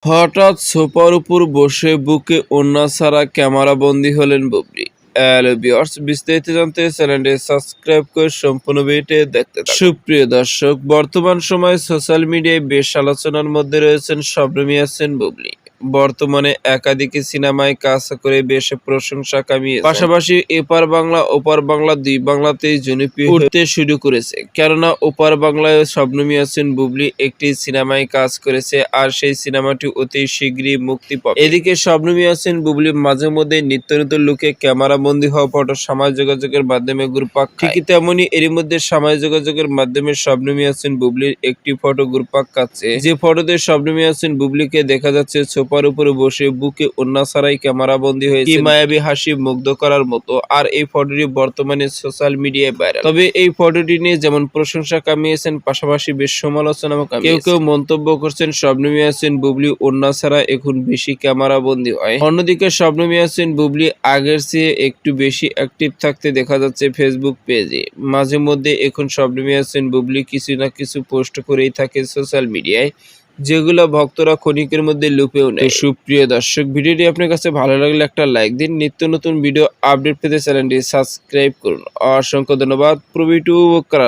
হঠাৎ সোফার উপর বসে বুকে ওড়না ছাড়া ক্যামেরাবন্দী হলেন বুবলি। হ্যালো ভিউয়ার্স, বিস্তারিত জানতে চ্যানেলটি সাবস্ক্রাইব করে সম্পূর্ণ ভিডিওটি দেখতে থাকুন। সুপ্রিয় দর্শক, বর্তমান সময়ে সোশ্যাল মিডিয়ায় বেশ আলোচনার মধ্যে রয়েছেন শবনম ইয়াসমিন বুবলি। বর্তমানে একাধিক সিনেমায় কাজ করে বেশ প্রশংসা কামিয়েছে, পাশাপাশি এপার বাংলা ওপার বাংলা দুই বাংলাতেই জনপ্রিয় হতে শুরু করেছে। কেননা ওপার বাংলায় শবনম ইয়াসমিন বুবলি একটি সিনেমায় কাজ করেছে, আর সেই সিনেমাটি অতি শীঘ্রই মুক্তি পাবে। এদিকে শবনম ইয়াসমিন বুবলি মাঝে মধ্যে নিত্য নতুন লুকে ক্যামেরা বন্দী হওয়া ফটো সামাজিক যোগাযোগের মাধ্যমে ঘুরপাক খায়। ঠিকই তেমনি এরই মধ্যে সামাজিক যোগাযোগের মাধ্যমে শবনম ইয়াসমিন বুবলির একটি ফটো ঘুরপাক খাচ্ছে, যে ফটোতে শবনম ইয়াসমিন বুবলিকে দেখা যাচ্ছে সোফার উপরে বসে বুকে ওড়না ছাড়াই ক্যামেরা বন্দী হয়েছে, মায়াবী হাসি মুগ্ধ করার মতো। আর এই ফটোটি বর্তমানে সোশ্যাল মিডিয়ায় ভাইরাল। তবে এই ফটোটি নিয়ে যেমন প্রশংসা কামিয়েছেন, পাশাপাশি বেশ সমালোচনাও কামিয়েছেন। কেউ কেউ মন্তব্য করছেন শবনম ইয়াসমিন বুবলি ওড়না ছাড়া এখন বেশি ক্যামেরা বন্দী হয়। অন্যদিকে শবনম ইয়াসমিন বুবলি আগের চেয়ে একটু বেশি অ্যাক্টিভ থাকতে দেখা যাচ্ছে ফেসবুক পেজে। মাঝে মধ্যে এখন শবনম ইয়াসমিন বুবলি কিছু না কিছু পোস্ট করেই থাকে সোশ্যাল মিডিয়ায়, যেগুলো ভক্তরা ক্ষণিকের মধ্যে লুপেও নেয়। সুপ্রিয় দর্শক, ভিডিওটি আপনার কাছে ভালো লাগলে একটা লাইক দিন। নিত্য নতুন ভিডিও আপডেট পেতে চ্যানেলটি সাবস্ক্রাইব করুন। অসংখ্য ধন্যবাদ। প্রভিটু করা